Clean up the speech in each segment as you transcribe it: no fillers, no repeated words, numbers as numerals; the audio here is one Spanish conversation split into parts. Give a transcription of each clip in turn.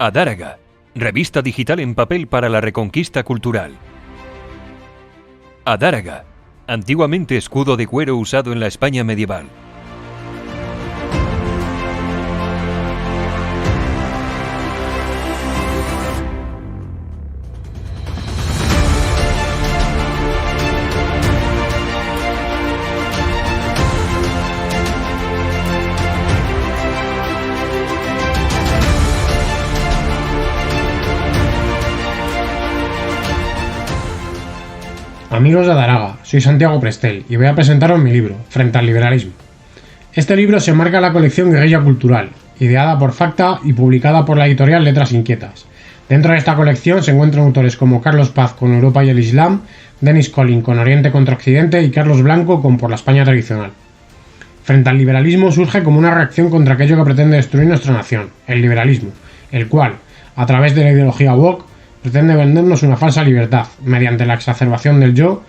Adáraga, revista digital en papel para la reconquista cultural. Adáraga, antiguamente escudo de cuero usado en la España medieval. Amigos de Adáraga, soy Santiago Prestel y voy a presentaros mi libro, Frente al liberalismo. Este libro se enmarca en la colección Guerrilla Cultural, ideada por Facta y publicada por la editorial Letras Inquietas. Dentro de esta colección se encuentran autores como Carlos Paz con Europa y el Islam, Denis Collin con Oriente contra Occidente y Carlos Blanco con Por la España tradicional. Frente al liberalismo surge como una reacción contra aquello que pretende destruir nuestra nación, el liberalismo, el cual, a través de la ideología woke, pretende vendernos una falsa libertad, mediante la exacerbación del yo,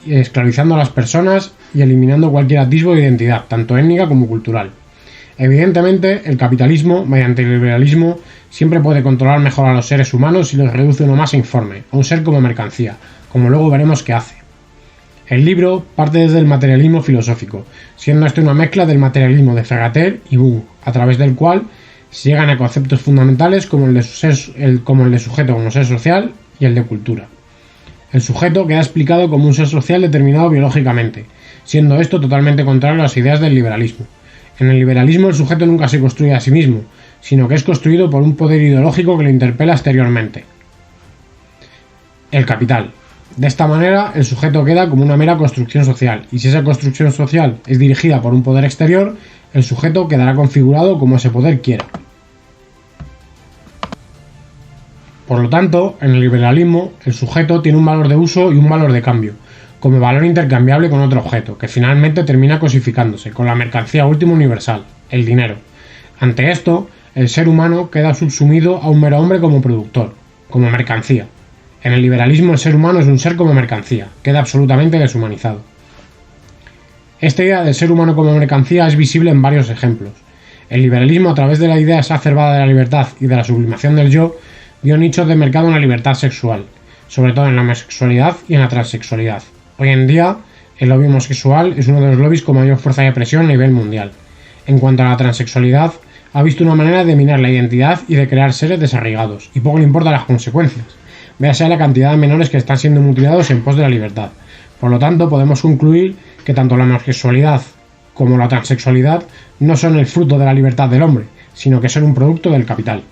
esclavizando a las personas y eliminando cualquier atisbo de identidad, tanto étnica como cultural. Evidentemente, el capitalismo, mediante el liberalismo, siempre puede controlar mejor a los seres humanos y los reduce uno más informe, a un ser como mercancía, como luego veremos que hace. El libro parte desde el materialismo filosófico, siendo este una mezcla del materialismo de Ferrater y Jung, a través del cual se llegan a conceptos fundamentales como el de sujeto como ser social y el de cultura. El sujeto queda explicado como un ser social determinado biológicamente, siendo esto totalmente contrario a las ideas del liberalismo. En el liberalismo el sujeto nunca se construye a sí mismo, sino que es construido por un poder ideológico que lo interpela exteriormente. El capital. De esta manera, el sujeto queda como una mera construcción social, y si esa construcción social es dirigida por un poder exterior, el sujeto quedará configurado como ese poder quiera. Por lo tanto, en el liberalismo, el sujeto tiene un valor de uso y un valor de cambio, como valor intercambiable con otro objeto, que finalmente termina cosificándose con la mercancía última universal, el dinero. Ante esto, el ser humano queda subsumido a un mero hombre como productor, como mercancía. En el liberalismo el ser humano es un ser como mercancía, queda absolutamente deshumanizado. Esta idea del ser humano como mercancía es visible en varios ejemplos. El liberalismo, a través de la idea exacerbada de la libertad y de la sublimación del yo, dio nichos de mercado en la libertad sexual, sobre todo en la homosexualidad y en la transexualidad. Hoy en día, el lobby homosexual es uno de los lobbies con mayor fuerza de presión a nivel mundial. En cuanto a la transexualidad, ha visto una manera de minar la identidad y de crear seres desarraigados, y poco le importan las consecuencias. Véase la cantidad de menores que están siendo mutilados en pos de la libertad. Por lo tanto, podemos concluir que tanto la homosexualidad como la transexualidad no son el fruto de la libertad del hombre, sino que son un producto del capital.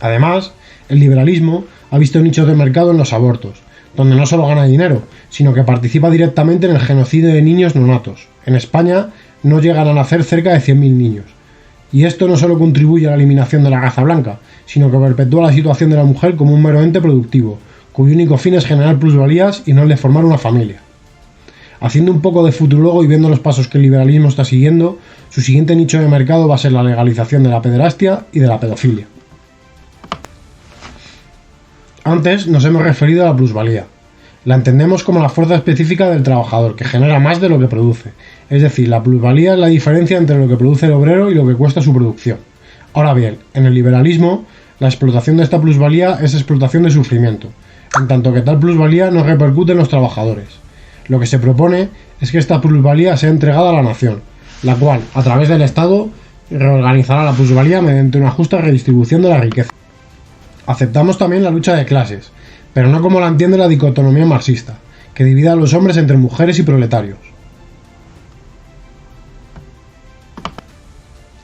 Además, el liberalismo ha visto nichos de mercado en los abortos, donde no solo gana dinero, sino que participa directamente en el genocidio de niños neonatos. En España no llegan a nacer cerca de 100.000 niños. Y esto no solo contribuye a la eliminación de la raza blanca, sino que perpetúa la situación de la mujer como un mero ente productivo, cuyo único fin es generar plusvalías y no el de formar una familia. Haciendo un poco de futurólogo y viendo los pasos que el liberalismo está siguiendo, su siguiente nicho de mercado va a ser la legalización de la pederastia y de la pedofilia. Antes nos hemos referido a la plusvalía. La entendemos como la fuerza específica del trabajador, que genera más de lo que produce. Es decir, la plusvalía es la diferencia entre lo que produce el obrero y lo que cuesta su producción. Ahora bien, en el liberalismo, la explotación de esta plusvalía es explotación de sufrimiento, en tanto que tal plusvalía no repercute en los trabajadores. Lo que se propone es que esta plusvalía sea entregada a la nación, la cual, a través del Estado, reorganizará la plusvalía mediante una justa redistribución de la riqueza. Aceptamos también la lucha de clases, pero no como la entiende la dicotomía marxista, que divide a los hombres entre mujeres y proletarios.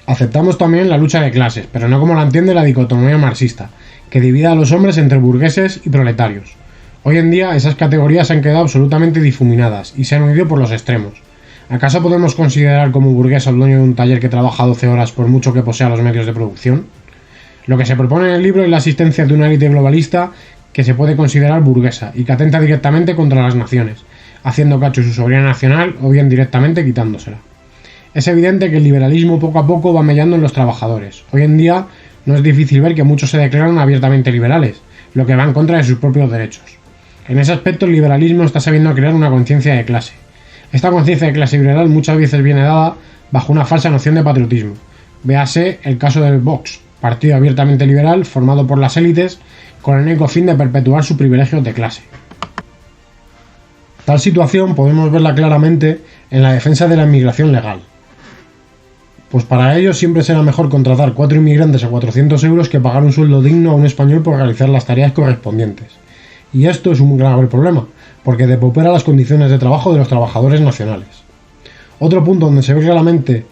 Aceptamos también la lucha de clases, pero no como la entiende la dicotomía marxista, que divide a los hombres entre burgueses y proletarios. Hoy en día esas categorías han quedado absolutamente difuminadas y se han unido por los extremos. ¿Acaso podemos considerar como burgués al dueño de un taller que trabaja 12 horas por mucho que posea los medios de producción? Lo que se propone en el libro es la existencia de una élite globalista que se puede considerar burguesa y que atenta directamente contra las naciones, haciendo cacho su soberanía nacional o bien directamente quitándosela. Es evidente que el liberalismo poco a poco va mellando en los trabajadores. Hoy en día no es difícil ver que muchos se declaran abiertamente liberales, lo que va en contra de sus propios derechos. En ese aspecto el liberalismo está sabiendo crear una conciencia de clase. Esta conciencia de clase liberal muchas veces viene dada bajo una falsa noción de patriotismo. Véase el caso del Vox, partido abiertamente liberal formado por las élites con el único fin de perpetuar sus privilegios de clase. Tal situación podemos verla claramente en la defensa de la inmigración legal. Pues para ellos siempre será mejor contratar 4 inmigrantes a 400 euros que pagar un sueldo digno a un español por realizar las tareas correspondientes. Y esto es un grave problema, porque depaupera las condiciones de trabajo de los trabajadores nacionales. Otro punto donde se ve claramente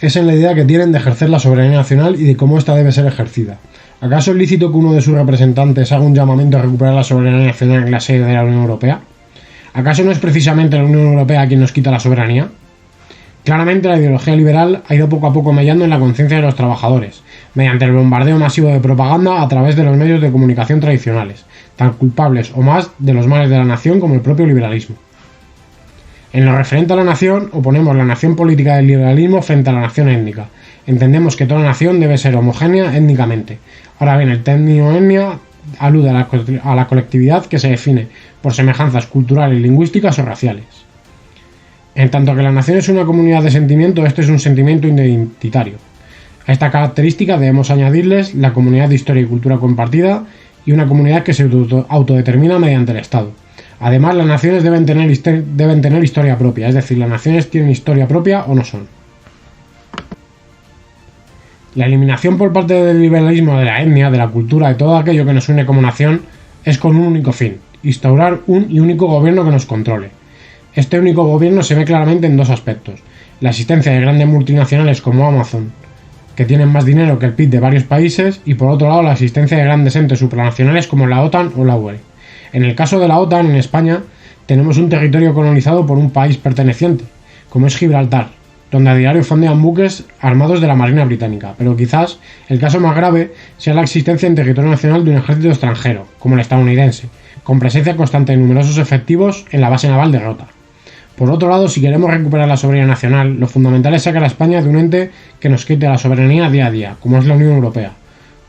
es en la idea que tienen de ejercer la soberanía nacional y de cómo ésta debe ser ejercida. ¿Acaso es lícito que uno de sus representantes haga un llamamiento a recuperar la soberanía nacional en la sede de la Unión Europea? ¿Acaso no es precisamente la Unión Europea quien nos quita la soberanía? Claramente la ideología liberal ha ido poco a poco mellando en la conciencia de los trabajadores, mediante el bombardeo masivo de propaganda a través de los medios de comunicación tradicionales, tan culpables o más de los males de la nación como el propio liberalismo. En lo referente a la nación, oponemos la nación política del liberalismo frente a la nación étnica. Entendemos que toda nación debe ser homogénea étnicamente. Ahora bien, el término etnia alude a la colectividad que se define por semejanzas culturales, lingüísticas o raciales. En tanto que la nación es una comunidad de sentimiento, este es un sentimiento identitario. A esta característica debemos añadirles la comunidad de historia y cultura compartida y una comunidad que se autodetermina mediante el Estado. Además, las naciones deben tener historia propia, es decir, las naciones tienen historia propia o no son. La eliminación por parte del liberalismo de la etnia, de la cultura, de todo aquello que nos une como nación, es con un único fin: instaurar un y único gobierno que nos controle. Este único gobierno se ve claramente en dos aspectos: la existencia de grandes multinacionales como Amazon, que tienen más dinero que el PIB de varios países, y por otro lado la existencia de grandes entes supranacionales como la OTAN o la UE. En el caso de la OTAN, en España, tenemos un territorio colonizado por un país perteneciente, como es Gibraltar, donde a diario fondean buques armados de la Marina Británica, pero quizás el caso más grave sea la existencia en territorio nacional de un ejército extranjero, como el estadounidense, con presencia constante de numerosos efectivos en la base naval de Rota. Por otro lado, si queremos recuperar la soberanía nacional, lo fundamental es sacar a España de un ente que nos quite la soberanía día a día, como es la Unión Europea.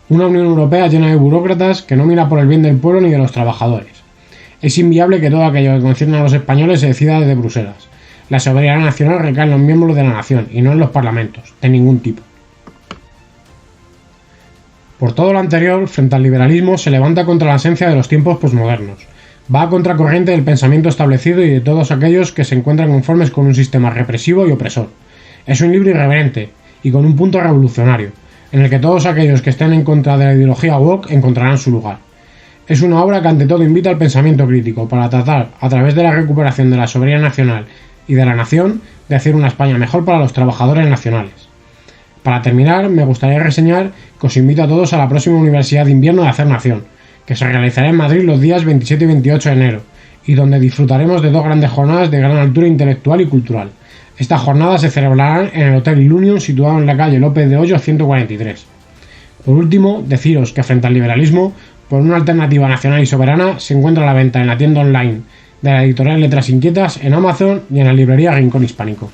Una Unión Europea llena de burócratas que no mira por el bien del pueblo ni de los trabajadores. Es inviable que todo aquello que concierne a los españoles se decida desde Bruselas. La soberanía nacional recae en los miembros de la nación y no en los parlamentos, de ningún tipo. Por todo lo anterior, frente al liberalismo, se levanta contra la esencia de los tiempos posmodernos. Va a contracorriente del pensamiento establecido y de todos aquellos que se encuentran conformes con un sistema represivo y opresor. Es un libro irreverente y con un punto revolucionario, en el que todos aquellos que estén en contra de la ideología woke encontrarán su lugar. Es una obra que ante todo invita al pensamiento crítico para tratar, a través de la recuperación de la soberanía nacional y de la nación, de hacer una España mejor para los trabajadores nacionales. Para terminar, me gustaría reseñar que os invito a todos a la próxima Universidad de Invierno de Hacer Nación, que se realizará en Madrid los días 27 y 28 de enero, y donde disfrutaremos de dos grandes jornadas de gran altura intelectual y cultural. Estas jornadas se celebrarán en el Hotel Ilunion, situado en la calle López de Hoyos 143. Por último, deciros que frente al liberalismo, por una alternativa nacional y soberana, se encuentra a la venta en la tienda online de la editorial Letras Inquietas, en Amazon y en la librería Rincón Hispánico.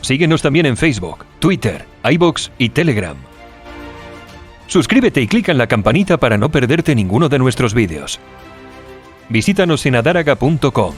Síguenos también en Facebook, Twitter, iVoox y Telegram. Suscríbete y clica en la campanita para no perderte ninguno de nuestros vídeos. Visítanos en adaraga.com.